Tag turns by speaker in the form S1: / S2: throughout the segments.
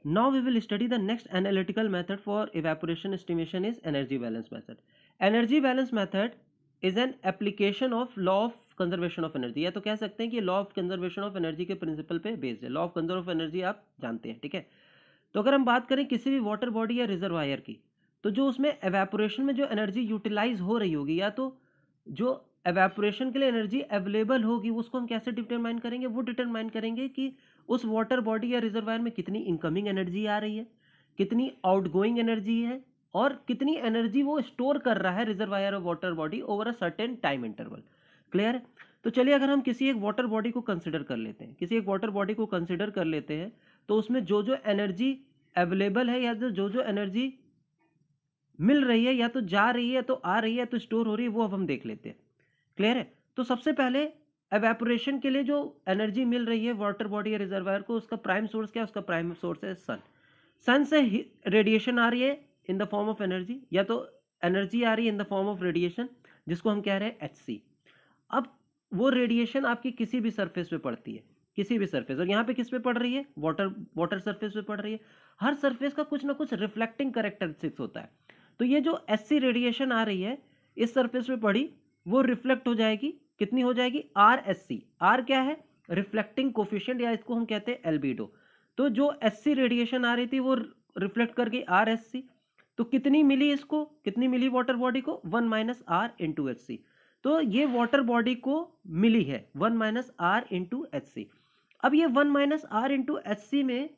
S1: Now we will study the next analytical method for evaporation estimation is energy balance method. Energy balance method is an application of law of conservation of energy, या तो कह सकते हैं कि law of conservation of energy के principal पे based है। Law of conserve of energy आप जानते हैं, ठीक है। तो अगर हम बात करें किसी भी वाटर बॉडी या रिजर्वायर की, तो जो उसमें एवेपोरेशन में जो एनर्जी यूटिलाइज हो रही होगी, या तो जो एवेपोरेशन के लिए एनर्जी अवेलेबल होगी, उसको हम कैसे डिटरमाइन करेंगे? वो डिटरमाइन करेंगे कि उस वाटर बॉडी या रिजर्वायर में कितनी इनकमिंग एनर्जी आ रही है, कितनी आउटगोइंग एनर्जी है, और कितनी एनर्जी वो स्टोर कर रहा है रिजर्वायर और water body over a certain time interval. Clear है? तो चलिए अगर हम किसी एक वाटर बॉडी को कंसिडर कर लेते हैं, किसी एक वाटर बॉडी को कंसिडर कर लेते हैं, तो उसमें जो जो एनर्जी अवेलेबल है, या जो जो एनर्जी मिल रही है, या तो जा रही है, तो आ रही है, तो स्टोर हो रही है, वो अब हम देख लेते हैं। क्लियर है? तो सबसे पहले एवेपोरेशन के लिए जो एनर्जी मिल रही है वाटर बॉडी या रिजर्वायर को, उसका प्राइम सोर्स क्या है? उसका प्राइम सोर्स है सन। सन से रेडिएशन आ रही है in the form of energy, या तो एनर्जी आ रही है in the form of radiation, जिसको हम कह रहे हैं HC। अब वो रेडिएशन आपकी किसी भी सरफेस पे पड़ती है, किसी भी सरफेस, और यहाँ पे किस पे पड़ रही है? वाटर सरफेस पे पड़ रही है। हर सरफेस का कुछ ना कुछ रिफ्लेक्टिंग कैरेक्टरिस्टिक्स होता है। तो ये जो SC रेडिएशन आ रही है इस सरफेस पे पड़ी, वो रिफ्लेक्ट हो जाएगी। कितनी हो जाएगी? RSC। R क्या है? रिफ्लेक्टिंग कोफिशिएंट, या इसको हम कहते हैं एल्बिडो। तो जो SC रेडिएशन आ रही थी वो रिफ्लेक्ट कर गई RSC। तो कितनी मिली इसको? कितनी मिली वाटर बॉडी को? 1 माइनस R इंटू HC। तो ये वाटर बॉडी को मिली है 1 माइनस R इंटू HC। अब ये 1 माइनस R इंटू HC में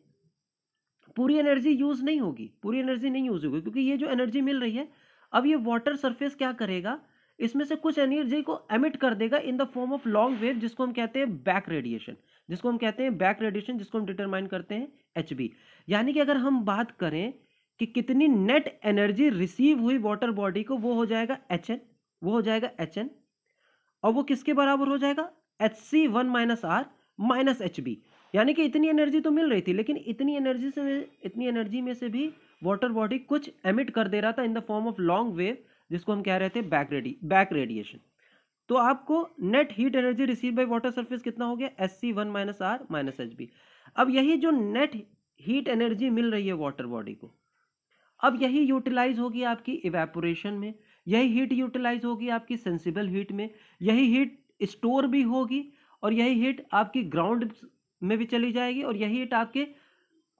S1: पूरी एनर्जी यूज नहीं होगी, पूरी एनर्जी नहीं यूज होगी, क्योंकि ये जो एनर्जी मिल रही है, अब ये वाटर सरफेस क्या करेगा? इसमें से कुछ एनर्जी को एमिट कर देगा in the form of long wave, जिसको हम कहते हैं बैक रेडिएशन, जिसको हम कहते हैं बैक रेडिएशन, जिसको हम डिटरमाइन करते हैं HB। यानी कि अगर हम बात करें कि कितनी नेट एनर्जी रिसीव हुई वाटर बॉडी को, वो हो जाएगा HN, वो हो जाएगा HN, और वो किसके बराबर हो जाएगा? HC 1 minus R minus HB। यानी कि इतनी एनर्जी तो मिल रही थी, लेकिन इतनी एनर्जी में से भी वाटर बॉडी कुछ एमिट कर दे रहा था in the form of long wave, जिसको हम कह रहे थे बैक रेडिएशन। तो आपको net heat energy receive by water surface कितना हो गया? HC 1 minus R minus HB। अब यही जो नेट हीट एनर्जी मिल रही है वाटर बॉडी को, अब यही यूटिलाइज होगी आपकी इवेपोरेशन में, यही हीट यूटिलाइज होगी आपकी सेंसिबल हीट में, यही हीट स्टोर भी होगी, और यही हीट आपकी ग्राउंड में भी चली जाएगी, और यही हीट आपके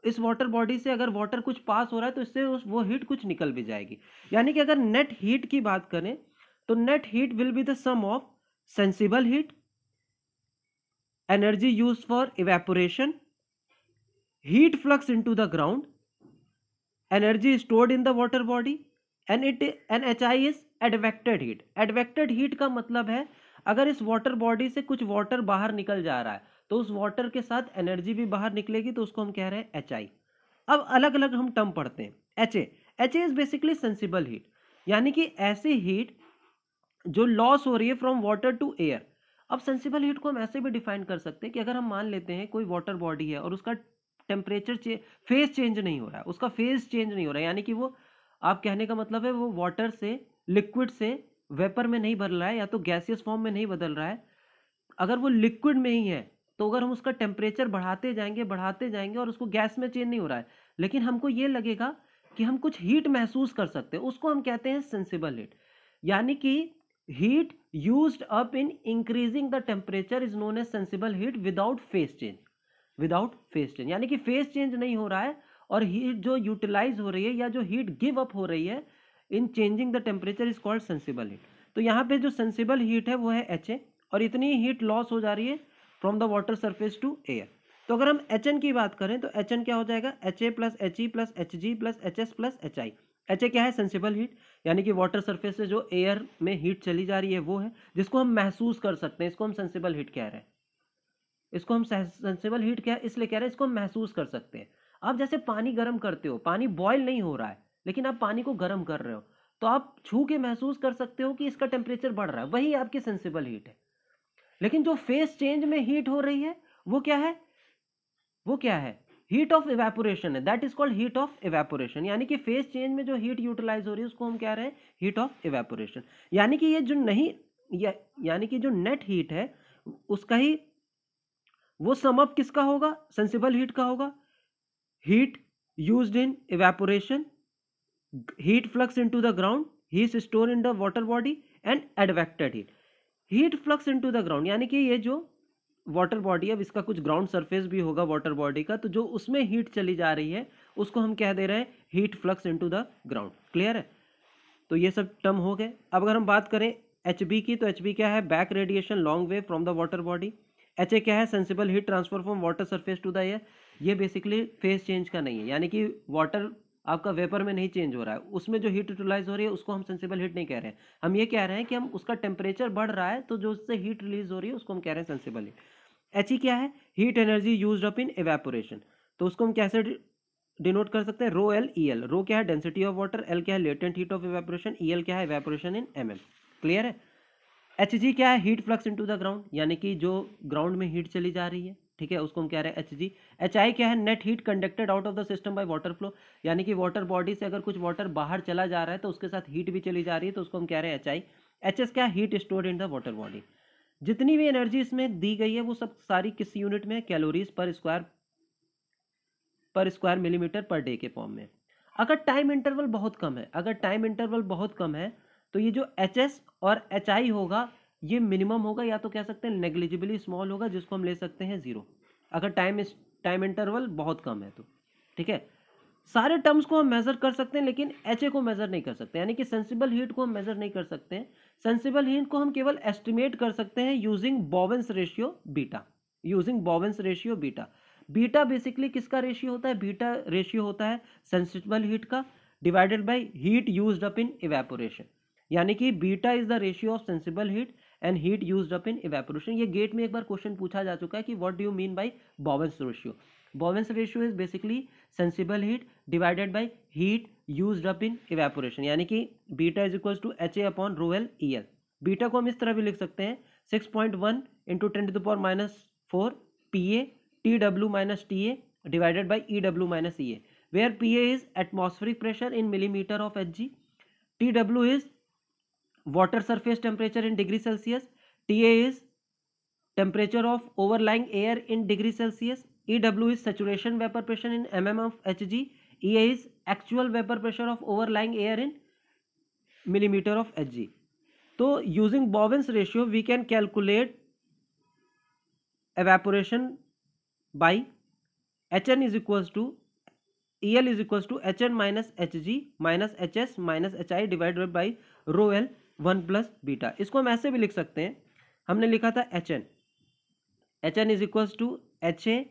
S1: इस वाटर बॉडी से अगर वाटर कुछ पास हो रहा है तो इससे वो हीट कुछ निकल भी जाएगी। यानी कि अगर नेट हीट की बात करें तो net heat will be the sum of sensible heat, energy used for evaporation, heat flux into the ground, energy stored in the water body, and HI is advected heat। advected heat का मतलब है अगर इस water body से कुछ water बाहर निकल जा रहा है तो उस वाटर के साथ एनर्जी भी बाहर निकलेगी, तो उसको हम कह रहे हैं HI। अब अलग अलग हम टर्म पढ़ते हैं। HA is basically sensible heat, यानी कि ऐसी हीट जो लॉस हो रही है फ्रॉम वाटर टू एयर। अब सेंसिबल हीट को हम ऐसे भी डिफाइन कर सकते हैं कि अगर हम मान लेते हैं कोई वाटर बॉडी है और उसका टेम्परेचर फेज चेंज नहीं हो रहा है, उसका फेज चेंज नहीं हो रहा है, यानी कि वो, आप कहने का मतलब है वो वाटर से लिक्विड से वेपर में नहीं बदल रहा है, या तो गैसियस फॉर्म में नहीं बदल रहा है। अगर वो लिक्विड में ही है तो अगर हम उसका टेम्परेचर बढ़ाते जाएंगे और उसको गैस में चेंज नहीं हो रहा है, लेकिन हमको ये लगेगा कि हम कुछ हीट महसूस कर सकते हैं, उसको हम कहते हैं सेंसिबल हीट। यानी कि heat used up in increasing the temperature is known as sensible heat without phase change, without phase change. यानी कि फेज चेंज नहीं हो रहा है और हीट जो यूटिलाइज हो रही है या जो हीट गिव अप हो रही है इन changing the temperature is called sensible heat. तो यहाँ पे जो सेंसिबल हीट है वो है HA, और इतनी हीट लॉस हो जा रही है from the water surface to air. तो अगर हम HN की बात करें तो HN क्या हो जाएगा? HA plus HE plus HG plus HS plus HI। HA क्या है? सेंसिबल हीट, यानी कि वाटर सरफेस से जो एयर में हीट चली जा रही है वो है, जिसको हम महसूस कर सकते हैं, इसको हम सेंसिबल हीट कह रहे हैं। इसको हम सेंसिबल हीट क्या इसलिए कह रहे हैं, इसको हम महसूस कर सकते हैं। आप जैसे पानी गर्म करते हो, पानी बॉयल नहीं हो रहा है लेकिन आप पानी को गर्म कर रहे हो, तो आप छू के महसूस कर सकते हो कि इसका टेम्परेचर बढ़ रहा है, वही आपकी सेंसिबल हीट है। लेकिन जो फेज चेंज में हीट हो रही है वो क्या है? वो क्या है? हीट ऑफ इवेपोरेशन है, that is called heat of evaporation. यानी कि फेज चेंज में जो हीट यूटिलाइज हो रही है उसको हम कह रहे हैं हीट ऑफ इवेपोरेशन। यानी कि ये जो नहीं यानी कि जो नेट हीट है उसका ही वो सम अप किसका होगा? सेंसिबल हीट का होगा। Heat used in evaporation, heat flux into the ground, heat stored in the water body and advected heat. Heat flux into the ground यानी कि ये जो वाटर बॉडी है, अब इसका कुछ ग्राउंड सरफेस भी होगा वाटर बॉडी का, तो जो उसमें हीट चली जा रही है उसको हम कह दे रहे हैं heat flux into the ground. Clear है? तो ये सब टर्म हो गए। अब अगर हम बात करें HB की, तो HB क्या है? Back radiation long wave from the water body. HA क्या है? Sensible heat transfer from water surface to the air. ये बेसिकली फेज चेंज का नहीं है, यानी कि वाटर आपका वेपर में नहीं चेंज हो रहा है, उसमें जो हीट यूटिलाइज हो रही है उसको हम सेंसिबल हीट नहीं कह रहे हैं। हम ये कह रहे हैं कि हम उसका टेम्परेचर बढ़ रहा है तो जो उससे हीट रिलीज हो रही है उसको हम कह रहे हैं सेंसिबल हीट। HE क्या है? Heat energy used up in evaporation. तो उसको हम कैसे डिनोट कर सकते हैं? Rho L E L. रो क्या है? डेंसिटी ऑफ वाटर, एल क्या है? Latent heat of evaporation, E L क्या है? इवेपोरेशन इन mm। क्लियर है? HG क्या है? Heat flux into the ground, यानी कि जो ग्राउंड में हीट चली जा रही है, ठीक है, उसको हम कह रहे हैं HG। HI क्या है? Net heat conducted out of the system by water flow, यानी कि वाटर बॉडी से अगर कुछ वाटर बाहर चला जा रहा है तो उसके साथ हीट भी चली जा रही है, तो उसको हम कह रहे हैं HI। HS क्या है? Heat stored in the water body. जितनी भी एनर्जी इसमें दी गई है वो सब सारी किस यूनिट में? कैलोरीज पर स्क्वायर मिलीमीटर पर डे के फॉर्म में। अगर टाइम इंटरवल बहुत कम है, तो ये जो HS और HI होगा ये मिनिमम होगा, या तो कह सकते हैं नेग्लिजिबली स्मॉल होगा, जिसको हम ले सकते हैं 0, अगर टाइम इंटरवल बहुत कम है तो। ठीक है, सारे टर्म्स को हम मेजर कर सकते हैं लेकिन HA को मेजर नहीं कर सकते, यानी कि सेंसिबल हीट को हम मेजर नहीं कर सकते हैं। सेंसिबल हीट को हम केवल एस्टिमेट कर सकते हैं using Bowen's ratio beta. Beta basically किसका रेशियो होता है? बीटा रेशियो होता है सेंसिबल हीट का divided by heat used up in evaporation, यानी कि beta is the ratio of sensible heat and heat used up in evaporation. ये GATE में एक बार क्वेश्चन पूछा जा चुका है कि what do you mean by Bowen's ratio. Bowen's ratio is basically sensible heat divided by heat used up in evaporation, यानी कि beta is equals to HA upon rho L E L. Beta को हम इस तरह भी लिख सकते हैं 6.1 into 10⁻⁴ PA TW minus TA divided by EW minus EA, where PA is atmospheric pressure in millimeter of Hg, TW is water surface temperature in degree Celsius, TA is temperature of overlying air in degree Celsius, EW is saturation vapor pressure in mm of Hg, EA is actual vapor pressure of overlying air in millimeter of Hg. तो using Bowen's ratio we can calculate evaporation by HN is equals to EL is equals to HN minus HG minus HS minus HI divided by rho L 1 plus beta. इसको हम ऐसे भी लिख सकते हैं, हमने लिखा था HN is equals to HA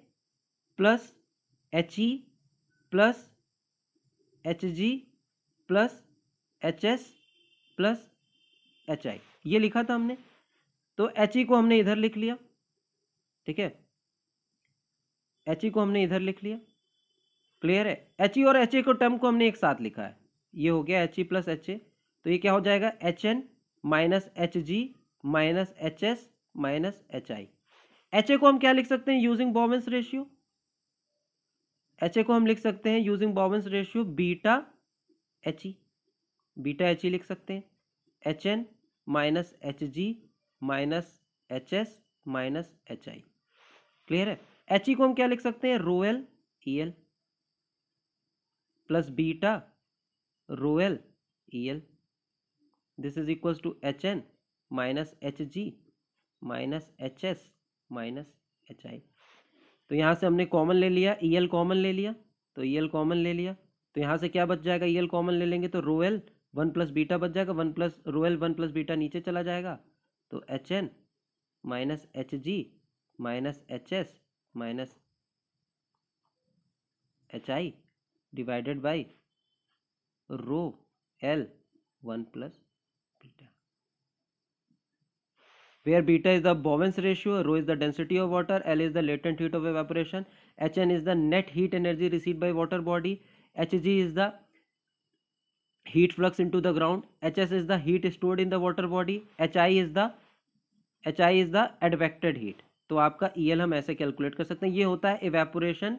S1: plus HE plus HG plus HS plus HI, ये लिखा था हमने। तो HE को हमने इधर लिख लिया, ठीक है, HE को हमने इधर लिख लिया। क्लियर है? HE और HA को टर्म को हमने एक साथ लिखा है, ये हो गया HE प्लस HA, तो ये क्या हो जाएगा? HN minus HG minus HS minus HI। HA को हम क्या लिख सकते हैं यूजिंग बॉवेंस रेशियो? HA को हम लिख सकते हैं using Bowen's ratio beta HE लिख सकते हैं, HN minus HG minus HS minus HI। Clear है? HE को हम क्या लिख सकते हैं? Rho L E L plus beta rho L E L, this is equals to HN minus HG minus HS minus HI। तो यहाँ से हमने कॉमन ले लिया, EL कॉमन ले लिया, तो EL कॉमन ले लिया, तो यहाँ से क्या बच जाएगा? EL कॉमन ले लेंगे तो रो एल 1 प्लस बीटा बच जाएगा, 1 plus rho L 1 plus beta नीचे चला जाएगा, तो HN minus HG minus HS minus HI divided by rho L 1 plus beta, where beta is the Bowen's ratio, rho is the density of water, L is the latent heat of evaporation, HN is the net heat energy received by water body, Hg is the heat flux into the ground, HS is the heat stored in the water body, HI is the advected heat। तो आपका EL हम ऐसे calculate कर सकते हैं, ये होता है इवेपोरेशन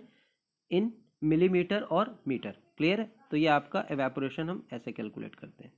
S1: इन मिलीमीटर और मीटर। क्लियर है? तो ये आपका इवेपोरेशन हम ऐसे कैलकुलेट करते हैं।